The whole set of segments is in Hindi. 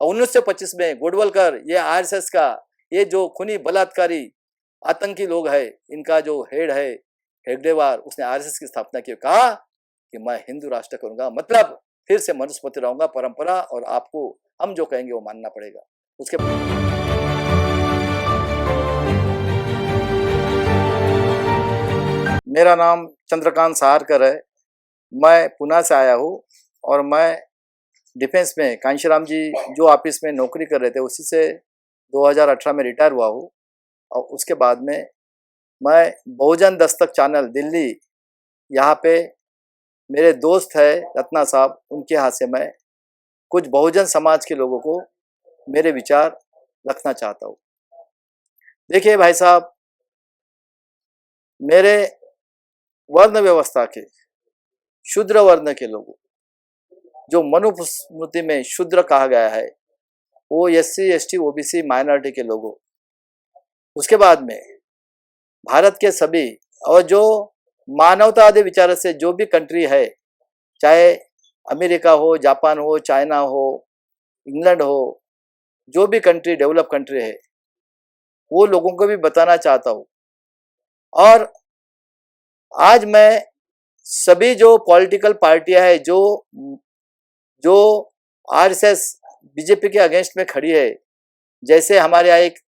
और 1925 में गोडवलकर, ये आरएसएस का ये जो खूनी बलात्कारी आतंकी लोग है, इनका जो हेड है हेगडेवार, उसने आरएसएस की स्थापना की, कहा कि मैं हिंदू राष्ट्र करूंगा, मतलब फिर से मनुस्मृति रहूंगा, परंपरा, और आपको हम जो कहेंगे वो मानना पड़ेगा। उसके मेरा नाम चंद्रकांत सहारकर है। मैं पुणे से आया हूँ और मैं डिफेंस में कांशीराम जी जो ऑफिस में नौकरी कर रहे थे उसी से 2018 में रिटायर हुआ हूँ। और उसके बाद में मैं बहुजन दस्तक चैनल दिल्ली, यहाँ पे मेरे दोस्त है रत्ना साहब, उनके हाथ से मैं कुछ बहुजन समाज के लोगों को मेरे विचार रखना चाहता हूँ। देखिए भाई साहब, मेरे वर्ण व्यवस्था के शूद्र वर्ण के लोगों, जो मनुस्मृति में शूद्र कहा गया है, वो SC ST OBC माइनॉरिटी के लोगों, उसके बाद में भारत के सभी, और जो मानवतावादी विचार से जो भी कंट्री है, चाहे अमेरिका हो, जापान हो, चाइना हो, इंग्लैंड हो, जो भी कंट्री डेवलप कंट्री है, वो लोगों को भी बताना चाहता हूँ। और आज मैं सभी जो पॉलिटिकल पार्टियां है, जो आरएसएस बीजेपी के अगेंस्ट में खड़ी है, जैसे हमारे यहाँ एक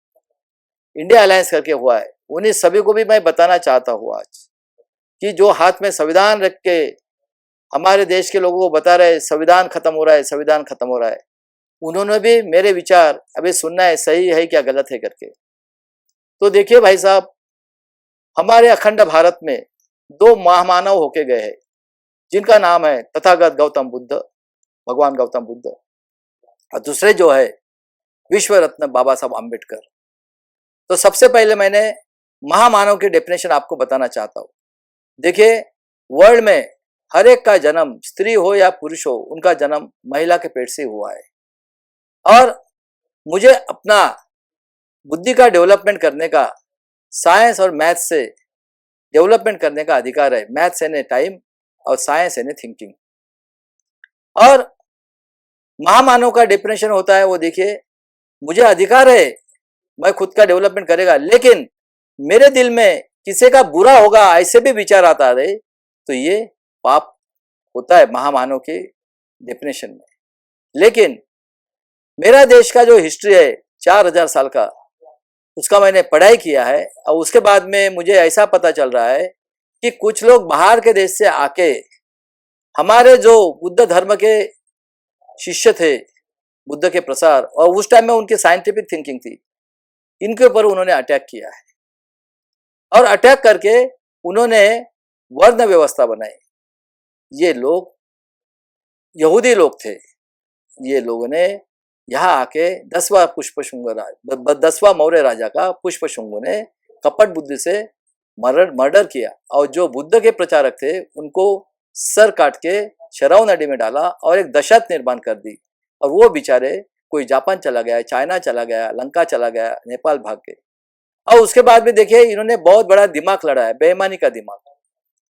इंडिया अलायंस करके हुआ है, उन्हीं सभी को भी मैं बताना चाहता हूँ आज कि जो हाथ में संविधान रख के हमारे देश के लोगों को बता रहे संविधान खत्म हो रहा है, संविधान खत्म हो रहा है, उन्होंने भी मेरे विचार अभी सुनना है, सही है क्या गलत है करके। तो देखिए भाई साहब, हमारे अखंड भारत में दो महामानव होके गए हैं, जिनका नाम है तथागत गौतम बुद्ध, भगवान गौतम बुद्ध, और दूसरे जो है विश्व रत्न बाबा साहब अम्बेडकर। तो सबसे पहले मैंने महामानव की डेफिनेशन आपको बताना चाहता हूँ। देखिए, वर्ल्ड में हर एक का जन्म, स्त्री हो या पुरुष हो, उनका जन्म महिला के पेट से हुआ है। और मुझे अपना बुद्धि का डेवलपमेंट करने का, साइंस और मैथ्स से डेवलपमेंट करने का अधिकार है। मैथ्स यानी टाइम और साइंस यानी थिंकिंग। और महामानव का डेफिनेशन होता है, वो देखिए, मुझे अधिकार है, मैं खुद का डेवलपमेंट करेगा, लेकिन मेरे दिल में किसी का बुरा होगा ऐसे भी विचार आता है, तो ये पाप होता है महामानव के डेफिनेशन में। लेकिन मेरा देश का जो हिस्ट्री है 4000 साल का, उसका मैंने पढ़ाई किया है, और उसके बाद में मुझे ऐसा पता चल रहा है कि कुछ लोग बाहर के देश से आके हमारे जो बुद्ध धर्म के शिष्य थे, बुद्ध के प्रसार, और उस टाइम में उनकी साइंटिफिक थिंकिंग थी, इनके ऊपर उन्होंने अटैक किया है। और अटैक करके उन्होंने वर्ण व्यवस्था बनाई। ये लोग यहूदी लोग थे। ये लोगों ने यहाँ आके 10वां मौर्य राजा का पुष्पशुंग ने कपट बुद्धि से मर्डर किया, और जो बुद्ध के प्रचारक थे उनको सर काट के शराव नदी में डाला और एक दशत निर्माण कर दी। और वो बेचारे, कोई जापान चला गया, चाइना चला गया, लंका चला गया, नेपाल भाग के। और उसके बाद भी देखिए, इन्होंने बहुत बड़ा दिमाग लड़ा है, बेईमानी का दिमाग।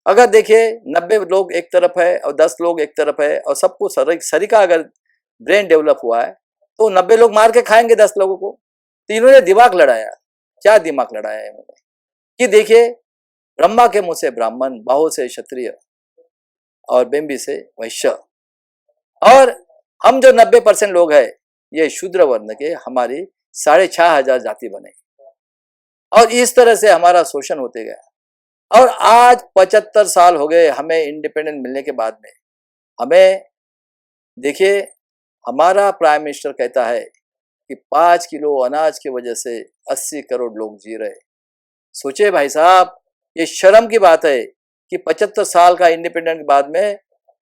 अगर देखिए 90 लोग एक तरफ है और 10 लोग एक तरफ है, और सबको सरीका अगर ब्रेन डेवलप हुआ है, तो 90 लोग मार के खाएंगे 10 लोगों को। तो इन्होंने दिमाग लड़ाया। क्या दिमाग लड़ाया है इन्होंने कि देखिए, ब्रह्मा के मुंह से ब्राह्मण, बाहु से क्षत्रिय और बेम्बी से वैश्य, और हम जो 90% लोग हैं, ये शूद्र वर्ण के हमारी 6500 जाति बने, और इस तरह से हमारा शोषण होते गया। और आज 75 साल हो गए हमें इंडिपेंडेंट मिलने के बाद में। हमें देखिए, हमारा प्राइम मिनिस्टर कहता है कि 5 किलो अनाज की वजह से 80 करोड़ लोग जी रहे। सोचिए भाई साहब, ये शर्म की बात है कि 75 साल का इंडिपेंडेंट के बाद में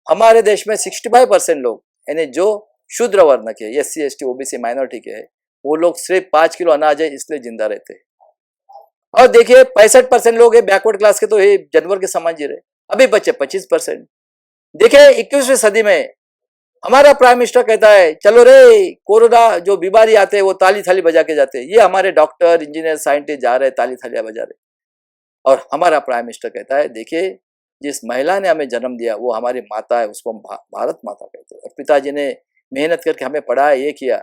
हमारे देश में 65% लोग, यानी जो शूद्र वर्ण के, SC ST OBC माइनॉरिटी के है, वो लोग सिर्फ 5 किलो अनाज है इसलिए जिंदा रहते। और देखिए 65% लोग है बैकवर्ड क्लास के, तो ये जानवर के समान जी रहे। अभी बचे 25%। देखिए 21वीं सदी में हमारा प्राइम मिनिस्टर कहता है, चलो रे, कोरोना जो बीमारी आते हैं वो ताली थाली बजा के जाते हैं। ये हमारे डॉक्टर, इंजीनियर, साइंटिस्ट जा रहे, ताली थालियां बजा रहे। और हमारा प्राइम मिनिस्टर कहता है, देखिए, जिस महिला ने हमें जन्म दिया वो हमारी माता है, उसको हम भारत माता कहते हैं। और पिताजी ने मेहनत करके हमें पढ़ाया, ये किया,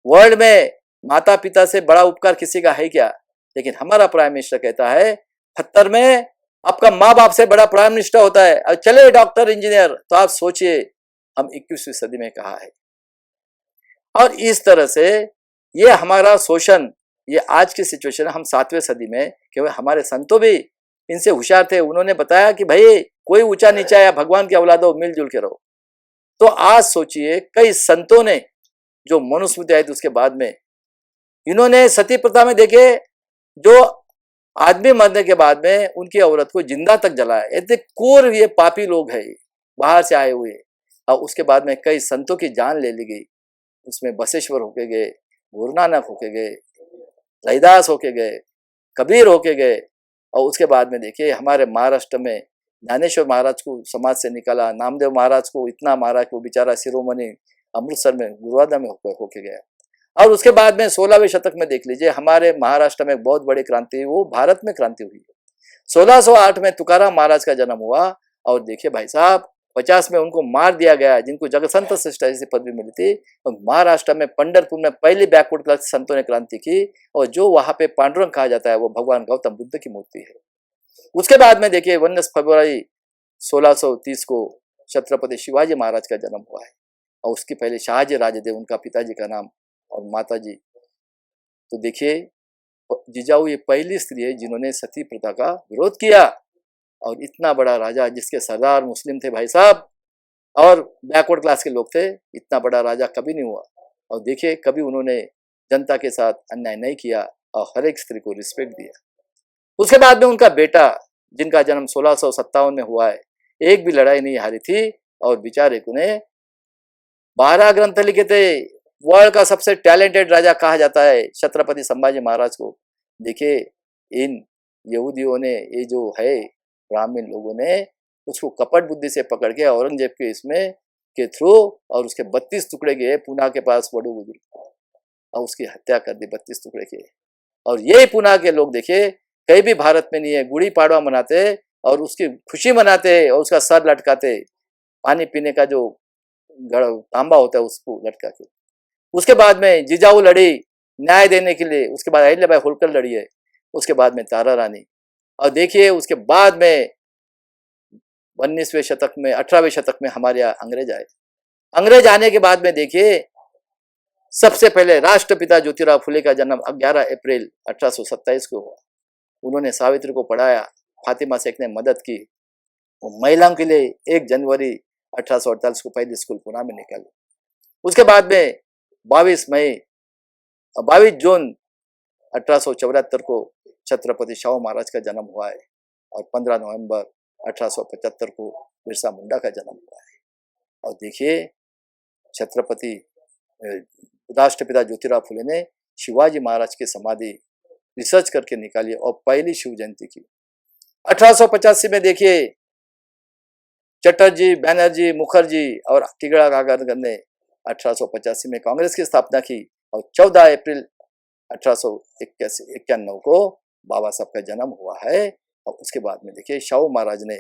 वर्ल्ड में माता पिता से बड़ा उपकार किसी का है क्या? लेकिन हमारा प्राइम मिनिस्टर कहता है 78 में आपका माँ बाप से बड़ा प्राइम मिनिस्टर होता है और चले डॉक्टर इंजीनियर। तो आप सोचिए हम 21वीं सदी में कहाँ है। और इस तरह से ये हमारा शोषण, ये आज की सिचुएशन, हम 7वें सदी में, क्योंकि हमारे संतों भी इनसे होशियार थे। उन्होंने बताया कि भाई कोई ऊंचा नीचा या भगवान की औलाद हो, मिलजुल के रहो। तो आज सोचिए कई संतों ने जो मनुस्मृति आई थी उसके बाद में इन्होंने सती प्रथा में देखे जो आदमी मरने के बाद में उनकी औरत को जिंदा तक जलाया। इतने क्रूर ये पापी लोग हैं बाहर से आए हुए। और उसके बाद में कई संतों की जान ले ली गई। उसमें बसेश्वर होके गए, गुरु नानक होके गए, रैदास होके गए, कबीर होके गए। और उसके बाद में देखिए हमारे महाराष्ट्र में ज्ञानेश्वर महाराज को समाज से निकाला, नामदेव महाराज को इतना मारा कि वो बेचारा शिरोमणि अमृतसर में गुरुद्वारा में होके गया। और उसके बाद में 16वें शतक में देख लीजिए हमारे महाराष्ट्र में बहुत बड़ी क्रांति, वो भारत में क्रांति हुई है। 1608 में तुकाराम महाराज का जन्म हुआ। और देखिए भाई साहब 50 में उनको मार दिया गया, जिनको जगसंत श्रेष्ठ ऐसी पदवी मिली थी। और महाराष्ट्र में पंढरपुर में पहली बैकवर्ड क्लास संतों ने क्रांति की। और जो वहां पे पांडुरंग कहा जाता है वो भगवान गौतम बुद्ध की मूर्ति है। उसके बाद में देखिए 19 फरवरी 1630 को छत्रपति शिवाजी महाराज का जन्म हुआ है। और उसके पहले शाहजी राजेदेव उनका पिताजी का नाम और माताजी। तो देखिए जिजाऊ ये पहली स्त्री है जिन्होंने सती प्रथा का विरोध किया। और इतना बड़ा राजा जिसके सरदार मुस्लिम थे भाई साहब और बैकवर्ड क्लास के लोग थे, इतना बड़ा राजा कभी नहीं हुआ। और देखिए कभी उन्होंने जनता के साथ अन्याय नहीं किया और हर एक स्त्री को रिस्पेक्ट दिया। उसके बाद में उनका बेटा जिनका जन्म 1657 में हुआ है, एक भी लड़ाई नहीं हारी थी। और बेचारे को ने 12 ग्रंथ लिखे थे। वर्ल्ड का सबसे टैलेंटेड राजा कहा जाता है छत्रपति संभाजी महाराज को। देखिए इन यहूदियों ने, ये जो है ब्राह्मण लोगों ने उसको कपट बुद्धि से पकड़ के औरंगजेब के इसमें के थ्रू और उसके 32 टुकड़े किए पुना के पास बड़ू बुजुर्ग और उसकी हत्या कर दी 32 टुकड़े किए। और यही पुना के लोग देखिए कहीं भी भारत में नहीं है, गुड़ी पाड़वा मनाते और उसकी खुशी मनाते और उसका सर लटकाते, पानी पीने का जो तांबा होता है उसको लटका के। उसके बाद में जिजाऊ लड़ी न्याय देने के लिए। उसके बाद अहिल्याबाई होलकर लड़ी है। उसके बाद में तारा रानी। और देखिए उसके बाद में 19वें शतक में 18वें शतक में हमारे यहाँ अंग्रेज आए। अंग्रेज आने के बाद में देखिए सबसे पहले राष्ट्रपिता ज्योतिराव फुले का जन्म 11 अप्रैल 1827 को हुआ। उन्होंने सावित्री को पढ़ाया, फातिमा शेख ने मदद की। महिलाओं के लिए 1 जनवरी 1848 को पहली स्कूल पुणे में निकाली। उसके बाद में 22 जून 1874 को छत्रपति शाहू महाराज का जन्म हुआ है। और 15 नवंबर 1875 को बिरसा मुंडा का जन्म हुआ है। और देखिए छत्रपति राष्ट्रपिता ज्योतिराव फुले ने शिवाजी महाराज की समाधि रिसर्च करके निकाली और पहली शिव जयंती की। 1885 में देखिए चटर्जी, बैनर्जी, मुखर्जी और टिगड़ा कागरकर ने 1885 में कांग्रेस की स्थापना की। और 14 अप्रैल 1891 को बाबा साहब का जन्म हुआ है। और उसके बाद में देखिए शाहू महाराज ने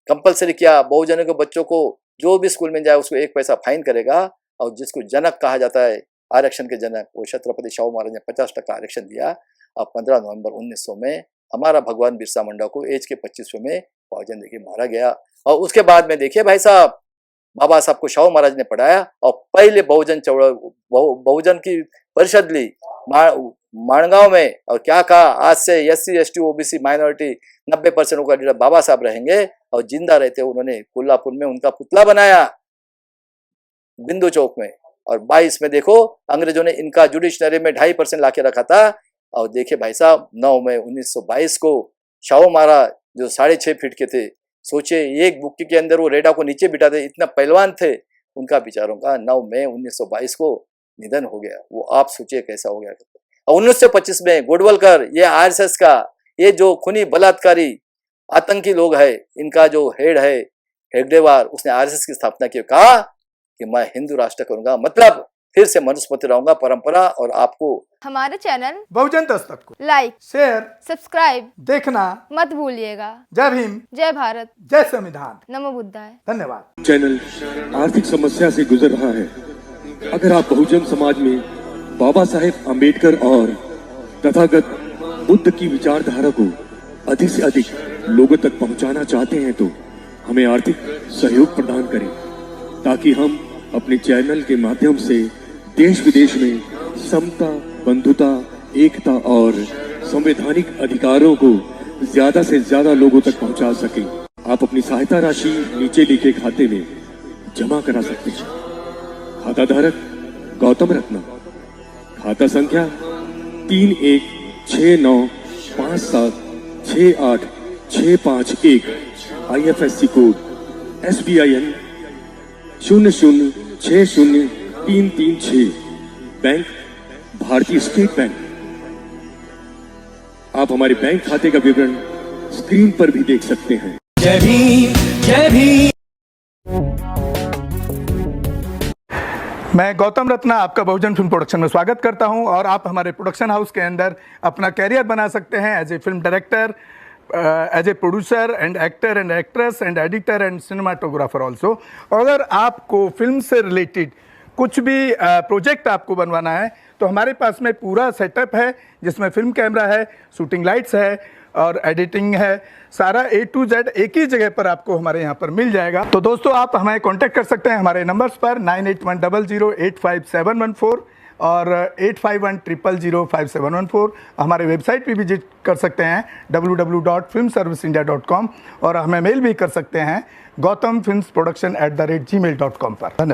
कंपलसरी किया बहुजनों के बच्चों को जो भी स्कूल में जाए उसको 1 पैसा फाइन करेगा। और जिसको जनक कहा जाता है आरक्षण के जनक, वो छत्रपति शाहू महाराज ने 50% आरक्षण दिया। और 15 नवंबर 1900 में हमारा भगवान बिरसा मुंडा को एज के 25वें में बहुजन देखिए मारा गया। और उसके बाद में देखिए भाई साहब बाबा साहब को शाहू महाराज ने पढ़ाया और पहले बहुजन की परिषद ली माणगांव में। और क्या कहा, आज से SC ST OBC माइनॉरिटी 90% का लीडर बाबा साहब रहेंगे। और जिंदा रहते उन्होंने कोल्हापुर में उनका पुतला बनाया बिंदु चौक में। और 22 में देखो अंग्रेजों ने इनका जुडिशनरी में 2.5% लाके रखा था। और देखिए भाई साहब 9 मई 1922 को शाहू महाराज जो 6.5 फीट के थे, सोचिए एक बुक्की के अंदर वो रेडा को नीचे बिठाते, इतना पहलवान थे। उनका बेचारों का 9 मई 1922 को निधन हो गया। वो आप सोचिए कैसा हो गया। और 1925 में गोडवलकर, ये RSS का ये जो खूनी बलात्कारी आतंकी लोग है, इनका जो हेड है हेगडेवार, उसने RSS की स्थापना की। कहा कि मैं हिंदू राष्ट्र करूंगा, मतलब फिर से मनुस्मृति रहूंगा परंपरा। और आपको हमारे चैनल बहुजन दस्तक को लाइक, शेयर, सब्सक्राइब देखना मत भूलिएगा। जय भीम, जय भारत, जय संविधान, नमो बुद्धाय। धन्यवाद। चैनल आर्थिक समस्या से गुजर रहा है। अगर आप बहुजन समाज में बाबा साहेब अम्बेडकर और तथागत बुद्ध की विचारधारा को अधिक से अधिक लोगों तक पहुंचाना चाहते हैं तो हमें आर्थिक सहयोग प्रदान करें, ताकि हम अपने चैनल के माध्यम से देश विदेश में समता, बंधुता, एकता और संवैधानिक अधिकारों को ज्यादा से ज्यादा लोगों तक पहुंचा सकें। आप अपनी सहायता राशि नीचे लिखे खाते में जमा करा सकते हैं। खाता धारक गौतम रत्ना, खाता संख्या 3169576865 IFSC कोड SBIN 0060336, बैंक भारतीय स्टेट बैंक। आप हमारे बैंक खाते का विवरण स्क्रीन पर भी देख सकते हैं। जय भीम, जय भीम। मैं गौतम रत्ना आपका बहुजन फिल्म प्रोडक्शन में स्वागत करता हूं और आप हमारे प्रोडक्शन हाउस के अंदर अपना कैरियर बना सकते हैं as a film director, as a producer and actor and actress and editor and cinematographer also. अगर आपको फिल्म से रिलेटेड कुछ भी प्रोजेक्ट आपको बनवाना है तो हमारे पास में पूरा सेटअप है, जिसमें फिल्म कैमरा है, शूटिंग लाइट्स है और एडिटिंग है। सारा A to Z एक ही जगह पर आपको हमारे यहाँ पर मिल जाएगा। तो दोस्तों, आप हमें कांटेक्ट कर सकते हैं हमारे नंबर्स पर 9810085714 और 8510005714। हमारे वेबसाइट पे विजिट कर सकते हैं www.filmserviceindia.com और हमें मेल भी कर सकते हैं gautamfilmsproduction@gmail.com पर। धन्यवाद।